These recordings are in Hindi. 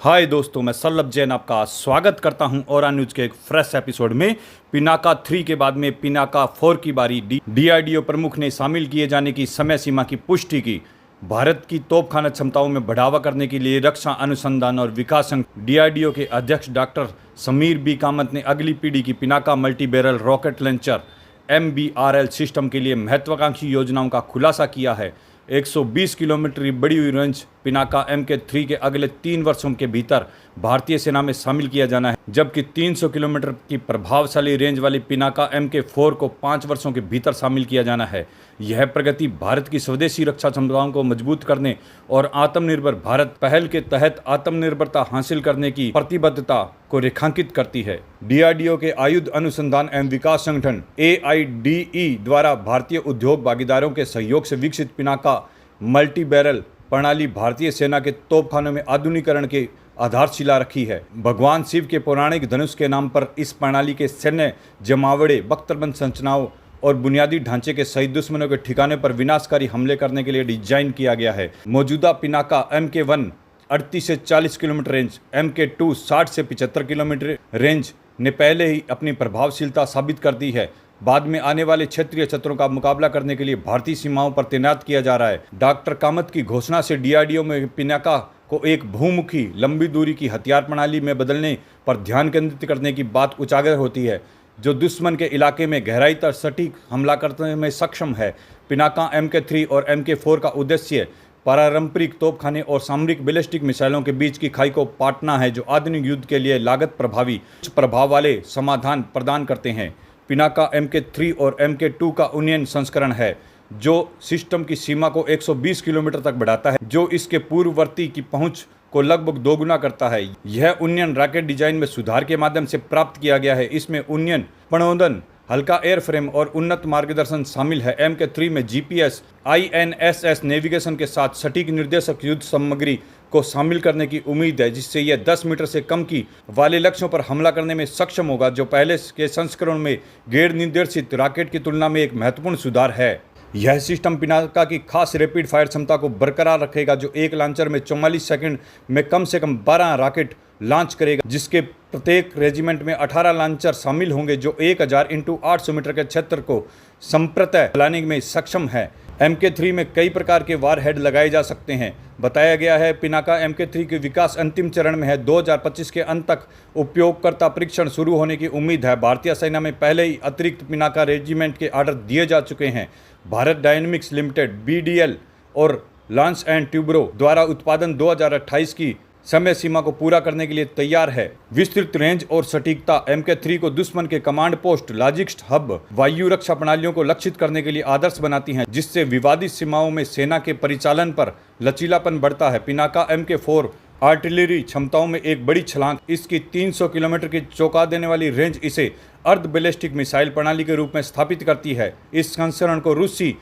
हाय दोस्तों, मैं सल्लभ जैन आपका स्वागत करता हूं और न्यूज के एक फ्रेश एपिसोड में। पिनाका 3 के बाद में पिनाका 4 की बारी। डीआरडीओ प्रमुख ने शामिल किए जाने की समय सीमा की पुष्टि की। भारत की तोपखाना क्षमताओं में बढ़ावा करने के लिए रक्षा अनुसंधान और विकास संघ डीआरडीओ के अध्यक्ष डॉक्टर समीर बी कामत ने अगली पीढ़ी की Pinaka multi barrel rocket launcher MBRL system के लिए महत्वाकांक्षी योजनाओं का खुलासा किया है। 120 किलोमीटर की बड़ी हुई रेंज पिनाका MK3 के अगले 3 वर्षों के भीतर भारतीय सेना में शामिल किया जाना है, जबकि 300 किलोमीटर की प्रभावशाली रेंज वाली पिनाका MK4 को 5 वर्षों के भीतर शामिल किया जाना है। यह प्रगति भारत की स्वदेशी रक्षा क्षमताओं को मजबूत करने और आत्मनिर्भर भारत पहल के तहत आत्मनिर्भरता हासिल करने की प्रतिबद्धता को रेखांकित करती है। डीआरडीओ के आयुध अनुसंधान एवं विकास संगठन AIDE द्वारा भारतीय उद्योग भागीदारों के सहयोग से विकसित पिनाका मल्टी बैरल प्रणाली भारतीय सेना के तोपखानों में आधुनिकीकरण की आधारशिला रखी है। भगवान शिव के पौराणिक धनुष के नाम पर इस प्रणाली के सैन्य जमावड़े, बख्तरबंद संरचनाओं और बुनियादी ढांचे के शहीद दुश्मनों के ठिकाने पर विनाशकारी हमले करने के लिए डिजाइन किया गया है। मौजूदा पिनाका MK1 38 से 40 किलोमीटर रेंज, MK2 60 से 75 किलोमीटर रेंज ने पहले ही अपनी प्रभावशीलता साबित कर दी है। बाद में आने वाले क्षेत्रीय खतरों का मुकाबला करने के लिए भारतीय सीमाओं पर तैनात किया जा रहा है। डॉक्टर कामत की घोषणा से डीआरडीओ में पिनाका को एक बहुमुखी लंबी दूरी की हथियार प्रणाली में बदलने पर ध्यान केंद्रित करने की बात उजागर होती है, जो दुश्मन के इलाके में गहराई तक सटीक हमला करने में सक्षम है। पिनाका MK3 और MK4 का उद्देश्य पारंपरिक तोपखाने और सामरिक बैलिस्टिक मिसाइलों के बीच की खाई को पाटना है, जो आधुनिक युद्ध के लिए लागत प्रभावी उच्च प्रभाव वाले समाधान प्रदान करते हैं। पिनाका MK3 और MK2 का उन्नयन संस्करण है, जो सिस्टम की सीमा को 120 किलोमीटर तक बढ़ाता है, जो इसके पूर्ववर्ती की पहुंच को लगभग दोगुना करता है। यह उन्नयन रॉकेट डिजाइन में सुधार के माध्यम से प्राप्त किया गया है। इसमें उन्नयन, प्रणोदन, हल्का एयरफ्रेम और उन्नत मार्गदर्शन शामिल है। MK3 में GPS, INSS नेविगेशन के साथ सटीक निर्देशक युद्ध सामग्री को शामिल करने की उम्मीद है, जिससे यह 10 मीटर से कम की वाले लक्ष्यों पर हमला करने में सक्षम होगा, जो पहले के संस्करण में गैर निर्देशित रॉकेट की तुलना में एक महत्वपूर्ण सुधार है। यह सिस्टम पिनाका की खास रैपिड फायर क्षमता को बरकरार रखेगा, जो एक लॉन्चर में 44 सेकंड में कम से कम 12 रॉकेट लॉन्च करेगा, जिसके प्रत्येक रेजिमेंट में 18 लॉन्चर शामिल होंगे, जो 1000 × 800 मीटर के क्षेत्र को संप्रतः फैलाने में सक्षम है। MK3 में कई प्रकार के वारहेड लगाए जा सकते हैं। बताया गया है पिनाका MK3 की विकास अंतिम चरण में है। 2025 के अंत तक उपयोगकर्ता परीक्षण शुरू होने की उम्मीद है। भारतीय सेना में पहले ही अतिरिक्त पिनाका रेजिमेंट के ऑर्डर दिए जा चुके हैं। भारत डायनेमिक्स लिमिटेड BDL और लॉन्च एंड ट्यूब्रो द्वारा उत्पादन 2028 की समय सीमा को पूरा करने के लिए तैयार है। विस्तृत रेंज और सटीकता MK3 को दुश्मन के कमांड पोस्ट, लॉजिस्टिक्स हब, वायु रक्षा प्रणालियों को लक्षित करने के लिए आदर्श बनाती हैं, जिससे विवादित सीमाओं में सेना के परिचालन पर लचीलापन बढ़ता है। पिनाका MK4 आर्टिलरी क्षमताओं में एक बड़ी छलांग। इसकी 300 किलोमीटर की चौंका देने वाली रेंज इसे अर्ध बैलिस्टिक मिसाइल प्रणाली के रूप में स्थापित करती है। इस संस्करण को रूसी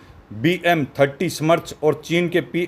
BM-30 स्मर्च और चीन के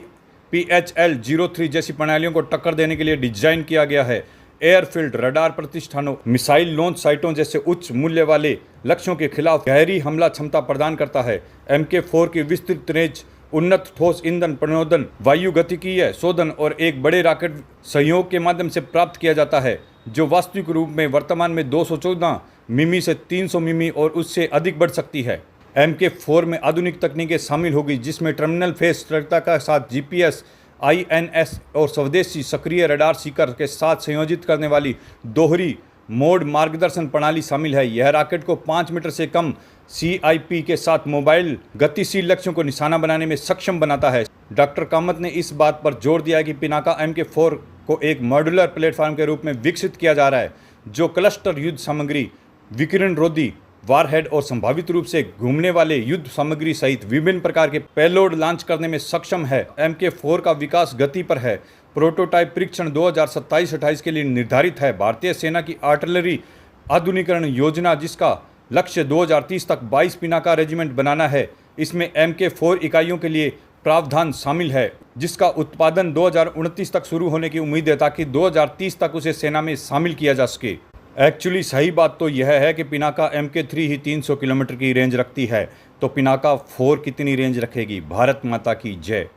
PHL-03 जैसी प्रणालियों को टक्कर देने के लिए डिजाइन किया गया है। एयरफील्ड, रडार प्रतिष्ठानों, मिसाइल लॉन्च साइटों जैसे उच्च मूल्य वाले लक्ष्यों के खिलाफ गहरी हमला क्षमता प्रदान करता है। MK4 की विस्तृत रेंज उन्नत ठोस ईंधन प्रणोदन, वायु गतिकीय शोधन और एक बड़े रॉकेट सहयोग के माध्यम से प्राप्त किया जाता है, जो वास्तविक रूप में वर्तमान में 214 मिमी से 300 मिमी और उससे अधिक बढ़ सकती है। MK4 में आधुनिक तकनीकें शामिल होगी, जिसमें टर्मिनल फेस सटीकता के साथ GPS, INS और स्वदेशी सक्रिय रडार सीकर के साथ संयोजित करने वाली दोहरी मोड मार्गदर्शन प्रणाली शामिल है। यह रॉकेट को 5 मीटर से कम CIP के साथ मोबाइल गतिशील लक्ष्यों को निशाना बनाने में सक्षम बनाता है। डॉक्टर कामत ने इस बात पर जोर दिया कि पिनाका MK4 को एक मॉड्यूलर प्लेटफॉर्म के रूप में विकसित किया जा रहा है, जो क्लस्टर युद्ध सामग्री, विकिरण रोधी वारहेड और संभावित रूप से घूमने वाले युद्ध सामग्री सहित विभिन्न प्रकार के पेलोड लॉन्च करने में सक्षम है। MK4 का विकास गति पर है। प्रोटोटाइप परीक्षण 2027-28 के लिए निर्धारित है। भारतीय सेना की आर्टिलरी आधुनिकीकरण योजना, जिसका लक्ष्य 2030 तक 22 पिनाका रेजिमेंट बनाना है, इसमें MK4 इकाइयों के लिए प्रावधान शामिल है, जिसका उत्पादन 2029 तक शुरू होने की उम्मीद है, ताकि 2030 तक उसे सेना में शामिल किया जा सके। एक्चुअली सही बात तो यह है कि पिनाका MK3 ही 300 किलोमीटर की रेंज रखती है, तो पिनाका 4 कितनी रेंज रखेगी? भारत माता की जय।